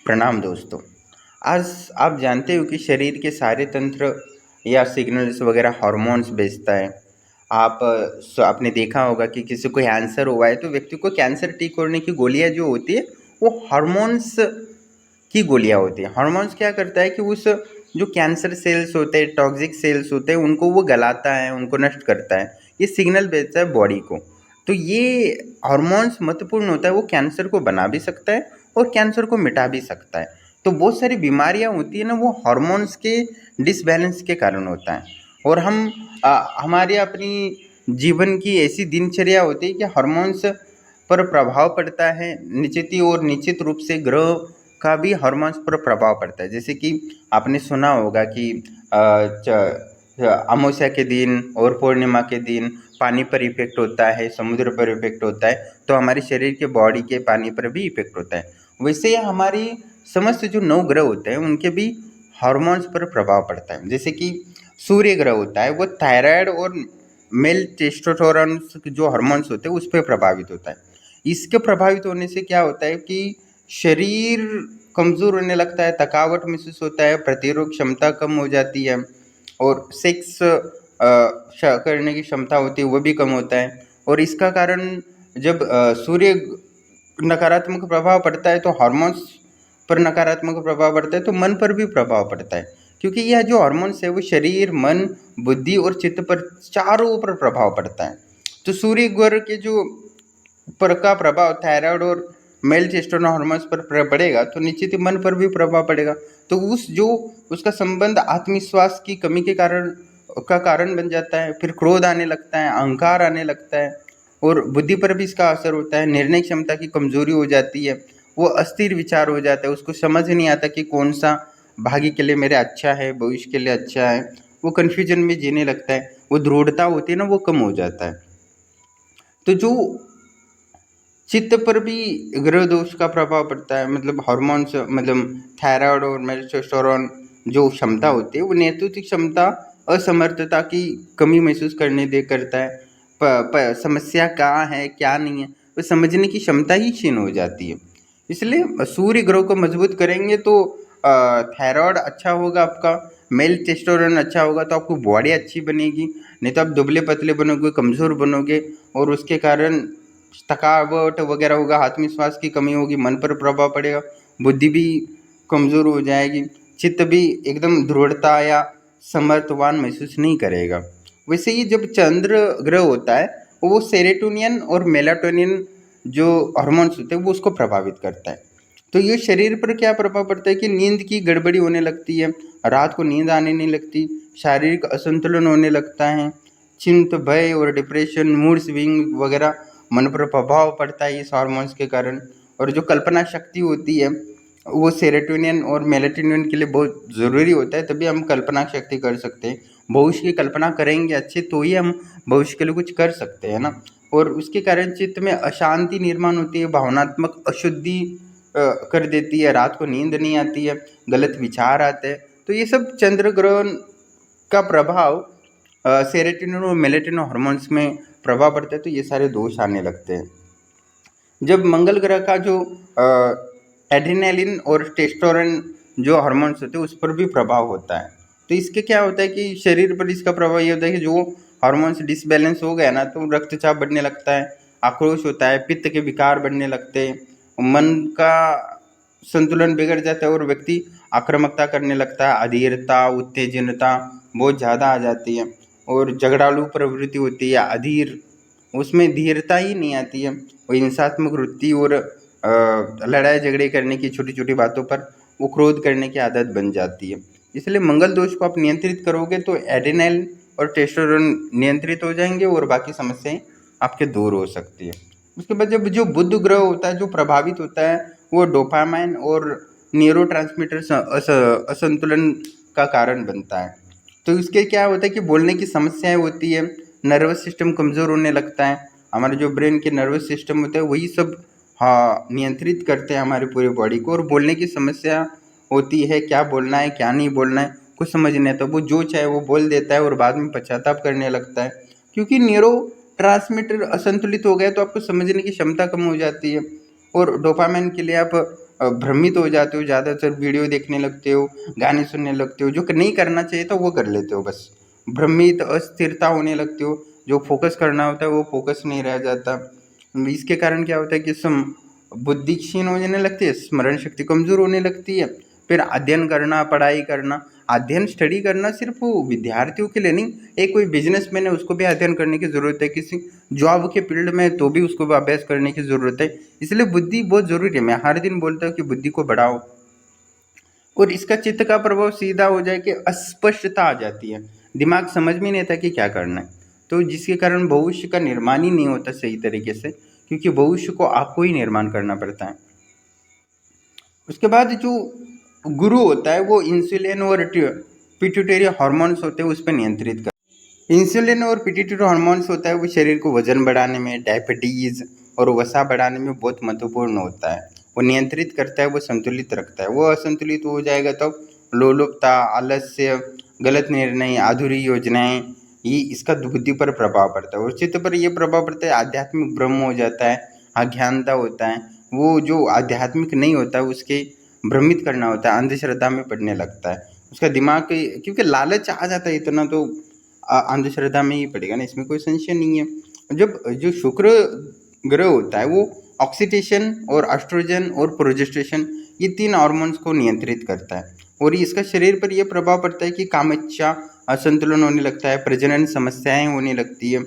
प्रणाम दोस्तों। आज आप जानते हो कि शरीर के सारे तंत्र या सिग्नल्स वगैरह हार्मोन्स भेजता है। आपने देखा होगा कि किसी को कैंसर हुआ है तो व्यक्ति को कैंसर ठीक होने की गोलियां जो होती है वो हार्मोन्स की गोलियां होती है। हार्मोन्स क्या करता है कि उस जो कैंसर सेल्स होते हैं, टॉक्सिक सेल्स होते हैं, उनको वो गलाता है, उनको नष्ट करता है। ये सिग्नल भेजता है बॉडी को। तो ये हार्मोन्स महत्वपूर्ण होता है, वो कैंसर को बना भी सकता है और कैंसर को मिटा भी सकता है। तो बहुत सारी बीमारियां होती है ना, वो हार्मोन्स के डिसबैलेंस के कारण होता है। और हमारी अपनी जीवन की ऐसी दिनचर्या होती है कि हार्मोन्स पर प्रभाव पड़ता है निश्चित ही, और निश्चित रूप से ग्रह का भी हार्मोन्स पर प्रभाव पड़ता है। जैसे कि आपने सुना होगा कि अमावस्या के दिन और पूर्णिमा के दिन पानी पर इफेक्ट होता है, समुद्र पर इफेक्ट होता है, तो हमारे शरीर के बॉडी के पानी पर भी इफेक्ट होता है। वैसे ही हमारी समस्त जो 9 ग्रह होते हैं उनके भी हार्मोन्स पर प्रभाव पड़ता है। जैसे कि सूर्य ग्रह होता है, वो थायराइड और मेल टेस्टोस्टेरोन जो हार्मोन्स होते हैं उस पर प्रभावित होता है। इसके प्रभावित होने से क्या होता है कि शरीर कमज़ोर होने लगता है, थकावट महसूस होता है, प्रतिरोध क्षमता कम हो जाती है, और सेक्स करने की क्षमता होती है वो भी कम होता है। और इसका कारण जब सूर्य नकारात्मक प्रभाव पड़ता है तो हार्मोन्स पर नकारात्मक प्रभाव पड़ता है, तो मन पर भी प्रभाव पड़ता है। क्योंकि यह जो हार्मोन्स है वो शरीर, मन, बुद्धि और चित्त पर चारों पर प्रभाव पड़ता है। तो सूर्य ग्रह के जो पर का प्रभाव थायराइड और मेल टेस्टोस्टेरोन हार्मोन्स पर पड़ेगा तो निश्चित ही मन पर भी प्रभाव पड़ेगा। तो उसका संबंध आत्मविश्वास की कमी के कारण बन जाता है। फिर क्रोध आने लगता है, अहंकार आने लगता है, और बुद्धि पर भी इसका असर होता है। निर्णय क्षमता की कमजोरी हो जाती है, वो अस्थिर विचार हो जाता है, उसको समझ नहीं आता कि कौन सा भाग्य के लिए मेरे अच्छा है, भविष्य के लिए अच्छा है। वो कन्फ्यूजन में जीने लगता है, वो दृढ़ता होती है ना, वो कम हो जाता है। तो जो चित्त पर भी ग्रह दोष का प्रभाव पड़ता है, मतलब हार्मोन्स, मतलब थायराइड और टेस्टोस्टेरोन जो क्षमता होती है वो नेतृत्व क्षमता, असमर्थता की कमी महसूस करता है। समस्या कहाँ है क्या नहीं है वो समझने की क्षमता ही क्षीण हो जाती है। इसलिए सूर्य ग्रह को मजबूत करेंगे तो थायराइड अच्छा होगा आपका, मेल टेस्टोस्टेरोन अच्छा होगा तो आपको बॉडी अच्छी बनेगी। नहीं तो आप दुबले पतले बनोगे, कमज़ोर बनोगे, और उसके कारण थकावट वगैरह होगा, आत्मविश्वास की कमी होगी, मन पर प्रभाव पड़ेगा, बुद्धि भी कमज़ोर हो जाएगी, चित्त भी एकदम दृढ़ता या समर्थवान महसूस नहीं करेगा। वैसे ही जब चंद्र ग्रह होता है वो सेरोटोनिन और मेलाटोनिन जो हार्मोन्स होते हैं वो उसको प्रभावित करता है। तो ये शरीर पर क्या प्रभाव पड़ता है कि नींद की गड़बड़ी होने लगती है, रात को नींद आने नहीं लगती, शारीरिक असंतुलन होने लगता है, चिंता, भय और डिप्रेशन, मूड स्विंग वगैरह मन पर प्रभाव पड़ता है इस हार्मोन्स के कारण। और जो कल्पना शक्ति होती है वो सेरोटोनिन और मेलाटोनिन के लिए बहुत ज़रूरी होता है, तभी हम कल्पना शक्ति कर सकते हैं। भविष्य की कल्पना करेंगे अच्छे तो ही हम भविष्य के लिए कुछ कर सकते हैं ना। और उसके कारण चित्त में अशांति निर्माण होती है, भावनात्मक अशुद्धि कर देती है, रात को नींद नहीं आती है, गलत विचार आते हैं। तो ये सब चंद्र ग्रहण का प्रभाव सेरोटोनिन और मेलाटोनिन हार्मोन्स में प्रभाव पड़ता है, तो ये सारे दोष आने लगते हैं। जब मंगल ग्रह का जो एड्रेनालिन और टेस्टोस्टेरोन जो हार्मोन्स होते हैं उस पर भी प्रभाव होता है। तो इसके क्या होता है कि शरीर पर इसका प्रभाव ये होता है कि जो हार्मोन्स डिसबैलेंस हो गया ना तो रक्तचाप बढ़ने लगता है, आक्रोश होता है, पित्त के विकार बढ़ने लगते हैं, मन का संतुलन बिगड़ जाता है और व्यक्ति आक्रामकता करने लगता है, अधीरता, उत्तेजनता बहुत ज़्यादा आ जाती है, और झगड़ालू प्रवृत्ति होती है, अधीर, उसमें धीरता ही नहीं आती है, वो हिंसात्मक वृत्ति और लड़ाई झगड़े करने की छोटी छोटी बातों पर वो क्रोध करने की आदत बन जाती है। इसलिए मंगल दोष को आप नियंत्रित करोगे तो एड्रेनल और टेस्टोस्टेरोन नियंत्रित हो जाएंगे और बाकी समस्याएं आपके दूर हो सकती है। उसके बाद जब जो बुध ग्रह होता है जो प्रभावित होता है वो डोपामाइन और न्यूरोट्रांसमीटर असंतुलन का कारण बनता है। तो इसके क्या होता है कि बोलने की समस्याएं होती है, नर्वस सिस्टम कमज़ोर होने लगता है, हमारे जो ब्रेन के नर्वस सिस्टम होते हैं वही सब नियंत्रित करते हैं हमारी पूरी बॉडी को, और बोलने की समस्या होती है, क्या बोलना है क्या नहीं बोलना है कुछ समझ नहीं आता, वो जो चाहे वो बोल देता है और बाद में पश्चाताप करने लगता है। क्योंकि न्यूरो ट्रांसमीटर असंतुलित हो गया तो आपको समझने की क्षमता कम हो जाती है, और डोपामाइन के लिए आप भ्रमित हो जाते हो, ज़्यादातर वीडियो देखने लगते हो, गाने सुनने लगते हो, जो नहीं करना चाहिए था वो कर लेते हो बस। भ्रमित, अस्थिरता होने लगते हो, जो फोकस करना होता है वो फोकस नहीं रह जाता। इसके कारण क्या होता है कि बुद्धि क्षीण होने लगती है, स्मरण शक्ति कमज़ोर होने लगती है। फिर अध्ययन करना, पढ़ाई करना, अध्ययन स्टडी करना सिर्फ वो विद्यार्थियों के लिए नहीं, एक कोई बिजनेसमैन है उसको भी अध्ययन करने की ज़रूरत है, किसी जॉब के फील्ड में तो भी उसको भी अभ्यास करने की ज़रूरत है। इसलिए बुद्धि बहुत ज़रूरी है। मैं हर दिन बोलता हूँ कि बुद्धि को बढ़ाओ। और इसका चित्त का प्रभाव सीधा हो जाए कि अस्पष्टता आ जाती है, दिमाग समझ में नहीं आता कि क्या करना है, तो जिसके कारण भविष्य का निर्माण ही नहीं होता सही तरीके से, क्योंकि भविष्य को आपको ही निर्माण करना पड़ता है। उसके बाद जो गुरु होता है वो इंसुलिन और पिट्यूटरी हार्मोन्स होते हैं उस पर नियंत्रित कर। इंसुलिन और पिट्यूटरी हार्मोन्स होता है वो शरीर को वजन बढ़ाने में, डायबिटीज और वसा बढ़ाने में बहुत महत्वपूर्ण होता है। वो नियंत्रित करता है, वो संतुलित रखता है। वो असंतुलित हो जाएगा तो लोलुपता, आलस्य, गलत निर्णय, अधूरी योजनाएं, ये इसका बुद्धि पर प्रभाव पड़ता है। और चित्त पर ये प्रभाव पड़ता है, आध्यात्मिक भ्रम हो जाता है, अज्ञानता होता है। वो जो आध्यात्मिक नहीं होता उसके भ्रमित करना होता है, अंधश्रद्धा में पड़ने लगता है उसका दिमाग, क्योंकि लालच आ जाता है इतना, तो अंधश्रद्धा में ही पड़ेगा ना, इसमें कोई संशय नहीं है। जब जो शुक्र ग्रह होता है वो ऑक्सीडेशन और एस्ट्रोजन और प्रोजेस्टेशन, ये 3 हार्मोन्स को नियंत्रित करता है। और इसका शरीर पर यह प्रभाव पड़ता है कि कामइच्छा असंतुलन होने लगता है, प्रजनन समस्याएं होने लगती है।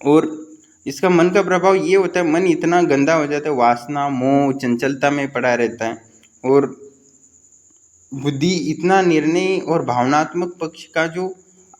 और इसका मन का प्रभाव ये होता है, मन इतना गंदा हो जाता है, वासना, मोह, चंचलता में पड़ा रहता है। और बुद्धि इतना निर्णय और भावनात्मक पक्ष का जो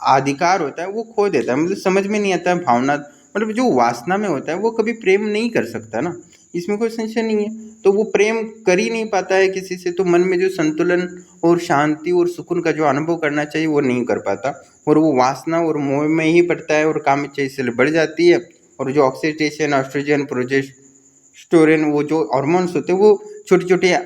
अधिकार होता है वो खो देता है। मतलब समझ में नहीं आता है भावना, मतलब जो वासना में होता है वो कभी प्रेम नहीं कर सकता ना, इसमें कोई संशय नहीं है। तो वो प्रेम कर ही नहीं पाता है किसी से, तो मन में जो संतुलन और शांति और सुकून का जो अनुभव करना चाहिए वो नहीं कर पाता, और वो वासना और मोह में ही पड़ता है, और काम इच्छा इसलिए बढ़ जाती है। और जो ऑक्सीडेशन, एस्ट्रोजन, प्रोजेस्टेरोन, वो जो हार्मोन्स होते हैं वो छोटे छोटे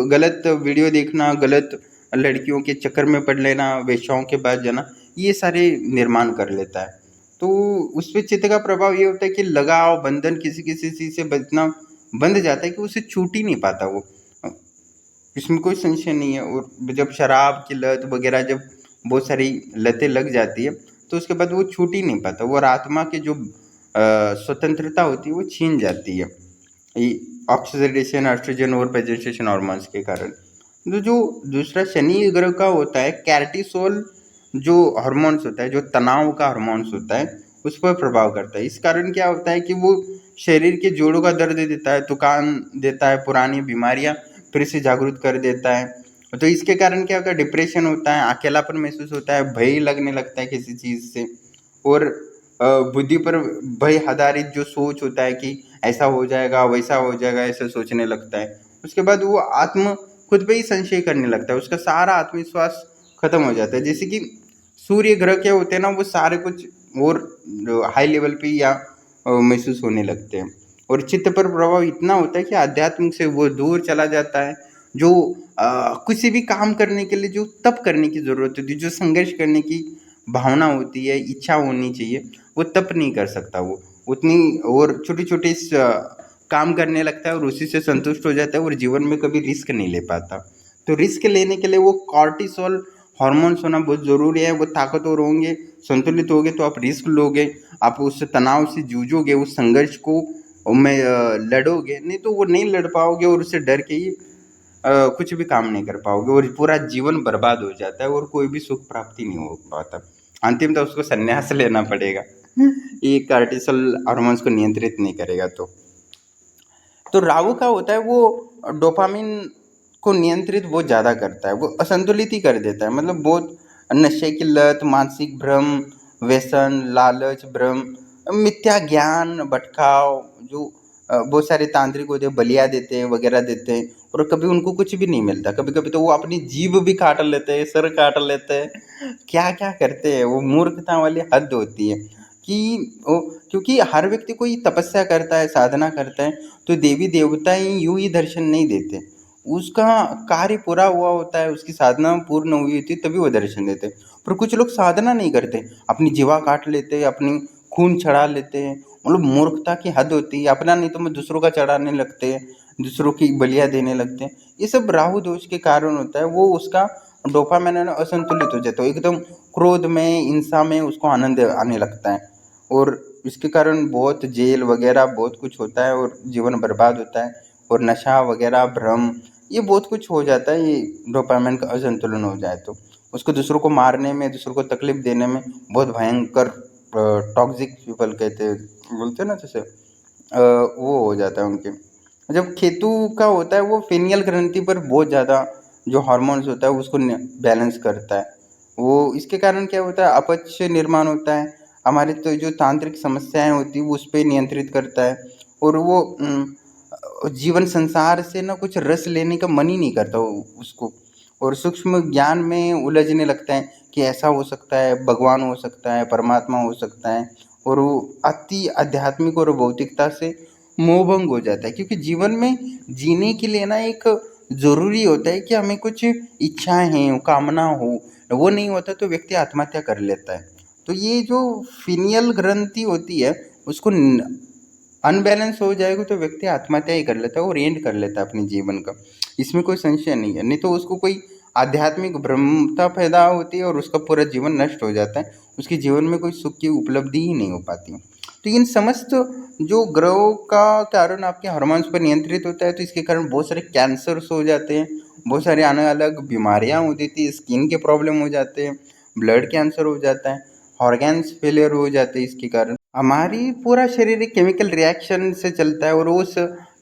गलत वीडियो देखना, गलत लड़कियों के चक्कर में पड़ लेना, वेश्याओं के पास जाना, ये सारे निर्माण कर लेता है। तो उस पे चित्त का प्रभाव ये होता है कि लगाव, बंधन, किसी किसी चीज़ से बचना बंध जाता है कि उसे छूट ही नहीं पाता वो, इसमें कोई संशय नहीं है। और जब शराब की लत वगैरह, जब बहुत सारी लतें लग जाती है तो उसके बाद वो छूट ही नहीं पाता वो, और आत्मा की जो स्वतंत्रता होती है वो छीन जाती है, ऑक्सीडेशन, एस्ट्रोजन और प्रोजेस्टेरोन हार्मोन्स के कारण। तो जो दूसरा शनि ग्रह का होता है कॉर्टिसोल, जो हार्मोन्स होता है, जो तनाव का हार्मोन्स होता है, उस पर प्रभाव करता है। इस कारण क्या होता है कि वो शरीर के जोड़ों का दर्द देता है, थकान देता है, पुरानी बीमारियां फिर से जागृत कर देता है। तो इसके कारण क्या होता है, डिप्रेशन होता है, अकेलापन महसूस होता है, भय लगने लगता है किसी चीज़ से। और बुद्धि पर भय आधारित जो सोच होता है कि ऐसा हो जाएगा, वैसा हो जाएगा, ऐसा सोचने लगता है। उसके बाद वो खुद पे ही संशय करने लगता है, उसका सारा आत्मविश्वास खत्म हो जाता है। जैसे कि सूर्य ग्रह क्या होते हैं ना, वो सारे कुछ और हाई लेवल पे या महसूस होने लगते हैं। और चित्त पर प्रभाव इतना होता है कि आध्यात्म से वो दूर चला जाता है। जो किसी भी काम करने के लिए जो तप करने की ज़रूरत होती है, जो संघर्ष करने की भावना होती है, इच्छा होनी चाहिए, वो तप नहीं कर सकता वो उतनी, और छोटे छोटे काम करने लगता है और उसी से संतुष्ट हो जाता है, और जीवन में कभी रिस्क नहीं ले पाता। तो रिस्क लेने के लिए वो कॉर्टिसोल हार्मोन्स होना बहुत ज़रूरी है। वो ताकतवर होंगे, संतुलित होंगे, तो आप रिस्क लोगे, आप उस तनाव से जूझोगे, उस संघर्ष को में लड़ोगे। नहीं तो वो नहीं लड़ पाओगे, और उससे डर के ही कुछ भी काम नहीं कर पाओगे, और पूरा जीवन बर्बाद हो जाता है, और कोई भी सुख प्राप्ति नहीं हो पाता। अंतिम तो उसको संन्यास लेना पड़ेगा ये कार्टिसोल हार्मोन्स को नियंत्रित नहीं करेगा तो राहु का होता है वो डोपामिन को नियंत्रित बहुत ज़्यादा करता है, वो असंतुलित ही कर देता है। मतलब बहुत नशे की लत, मानसिक भ्रम, व्यसन, लालच, भ्रम, मिथ्या ज्ञान, भटकाव, जो बहुत सारे तांत्रिक होते हैं, बलिया देते हैं वगैरह देते हैं, और कभी उनको कुछ भी नहीं मिलता। कभी कभी तो वो अपनी जीभ भी काट लेते हैं, सर काट लेते हैं, क्या क्या करते हैं। वो मूर्खता वाली हद होती है कि वो, क्योंकि हर व्यक्ति कोई तपस्या करता है, साधना करता है, तो देवी देवता ही यूं ही दर्शन नहीं देते। उसका कार्य पूरा हुआ होता है, उसकी साधना पूर्ण हुई होती है, तभी वो दर्शन देते हैं। पर कुछ लोग साधना नहीं करते, अपनी जीवा काट लेते हैं, अपनी खून चढ़ा लेते हैं। मतलब मूर्खता की हद होती है, अपना नहीं तो मैं दूसरों का चढ़ाने लगते हैं। दूसरों की बलियाँ देने लगते हैं। ये सब राहु दोष के कारण होता है। वो उसका डोपामाइन है ना असंतुलित हो जाता है, एकदम क्रोध में, हिंसा में उसको आनंद आने लगता है और इसके कारण बहुत जेल वगैरह बहुत कुछ होता है और जीवन बर्बाद होता है और नशा वगैरह, भ्रम, ये बहुत कुछ हो जाता है। ये डोपामाइन का असंतुलन हो जाए तो उसको दूसरों को मारने में, दूसरों को तकलीफ देने में बहुत भयंकर टॉक्सिक पीपल कहते हैं, बोलते हैं ना जैसे वो हो जाता है उनके। जब केतु का होता है वो फेनियल ग्रंथि पर बहुत ज़्यादा जो हार्मोन्स होता है उसको बैलेंस करता है। वो इसके कारण क्या होता है, अपच निर्माण होता है, हमारे तो जो तांत्रिक समस्याएं होती है उस पर नियंत्रित करता है और वो जीवन संसार से ना कुछ रस लेने का मन ही नहीं करता उसको, और सूक्ष्म ज्ञान में उलझने लगता है कि ऐसा हो सकता है, भगवान हो सकता है, परमात्मा हो सकता है, और वो अति आध्यात्मिक और भौतिकता से मोहभंग हो जाता है। क्योंकि जीवन में जीने के लिए ना एक ज़रूरी होता है कि हमें कुछ इच्छाएं हैं, कामना हो, वो नहीं होता तो व्यक्ति आत्महत्या कर लेता है। तो ये जो फीनियल ग्रंथि होती है उसको अनबैलेंस हो जाएगा तो व्यक्ति आत्महत्या ही कर लेता है और एंड कर लेता है अपने जीवन का। इसमें कोई संशय नहीं है, नहीं तो उसको कोई आध्यात्मिक भ्रमता पैदा होती है और उसका पूरा जीवन नष्ट हो जाता है, उसके जीवन में कोई सुख की उपलब्धि ही नहीं हो पाती। तो इन समस्त जो ग्रहों का कारण आपके हार्मोन्स पर नियंत्रित होता है, तो इसके कारण बहुत सारे कैंसर्स हो जाते हैं, बहुत सारे अलग अलग बीमारियाँ होती थी, स्किन के प्रॉब्लम हो जाते हैं, ब्लड कैंसर हो जाता है, ऑर्गन्स फेलियर हो जाते हैं। इसके कारण हमारी पूरा शरीर एक केमिकल रिएक्शन से चलता है और उस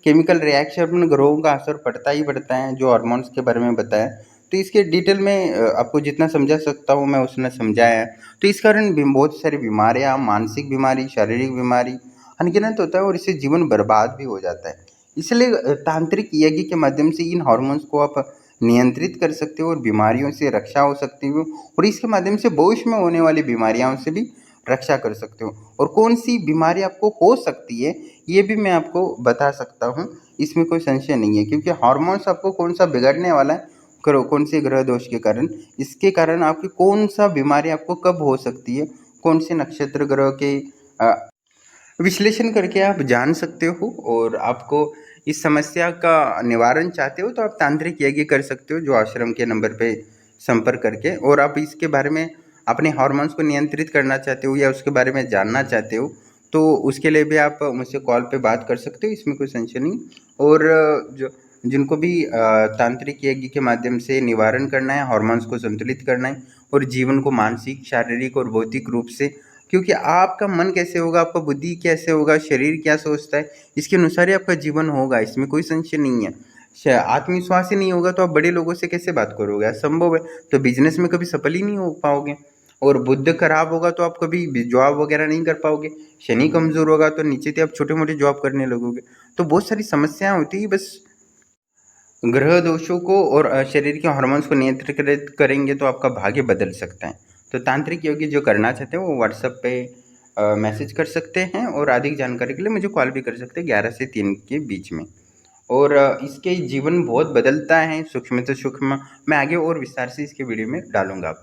केमिकल रिएक्शन में ग्रहों का असर पड़ता ही पड़ता है, जो हार्मोन्स के बारे में बताया। तो इसके डिटेल में आपको जितना समझा सकता हूँ मैं उसने समझाया है। तो इस कारण बहुत सारी बीमारियाँ, मानसिक बीमारी, शारीरिक बीमारी अनगिनत होता है और इससे जीवन बर्बाद भी हो जाता है। इसलिए तांत्रिक यज्ञ के माध्यम से इन हार्मोन्स को आप नियंत्रित कर सकते हो और बीमारियों से रक्षा हो सकती हो, और इसके माध्यम से भविष्य में होने वाली बीमारियों से भी रक्षा कर सकते हो। और कौन सी बीमारी आपको हो सकती है ये भी मैं आपको बता सकता हूँ, इसमें कोई संशय नहीं है। क्योंकि हार्मोन्स आपको कौन सा बिगड़ने वाला है, कौन से ग्रह दोष के कारण, इसके कारण आपकी कौन सा बीमारी आपको कब हो सकती है, कौन से नक्षत्र ग्रह के विश्लेषण करके आप जान सकते हो। और आपको इस समस्या का निवारण चाहते हो तो आप तांत्रिक यज्ञ कर सकते हो, जो आश्रम के नंबर पे संपर्क करके। और आप इसके बारे में अपने हार्मोन्स को नियंत्रित करना चाहते हो या उसके बारे में जानना चाहते हो तो उसके लिए भी आप मुझसे कॉल पे बात कर सकते हो, इसमें कोई संशय नहीं। और जो जिनको भी तांत्रिक यज्ञ के माध्यम से निवारण करना है, हार्मोन्स को संतुलित करना है और जीवन को मानसिक, शारीरिक और भौतिक रूप से, क्योंकि आपका मन कैसे होगा, आपका बुद्धि कैसे होगा, शरीर क्या सोचता है, इसके अनुसार ही आपका जीवन होगा, इसमें कोई संशय नहीं है। आत्मविश्वास ही नहीं होगा तो आप बड़े लोगों से कैसे बात करोगे, असंभव है। तो बिजनेस में कभी सफल ही नहीं हो पाओगे। और बुध खराब होगा तो आप कभी जॉब वगैरह नहीं कर पाओगे। शनि कमजोर होगा तो नीचे से आप छोटे मोटे जॉब करने लगोगे। तो बहुत सारी समस्याएं होती है। बस ग्रह दोषों को और शरीर के हार्मोन्स को नियंत्रित करेंगे तो आपका भाग्य बदल सकता है। तो तांत्रिक योगी जो करना चाहते हैं वो व्हाट्सएप पे मैसेज कर सकते हैं और अधिक जानकारी के लिए मुझे कॉल भी कर सकते हैं 11 से 3 के बीच में। और इसके जीवन बहुत बदलता है सूक्ष्म से सूक्ष्म। मैं आगे और विस्तार से इसके वीडियो में डालूंगा आपको।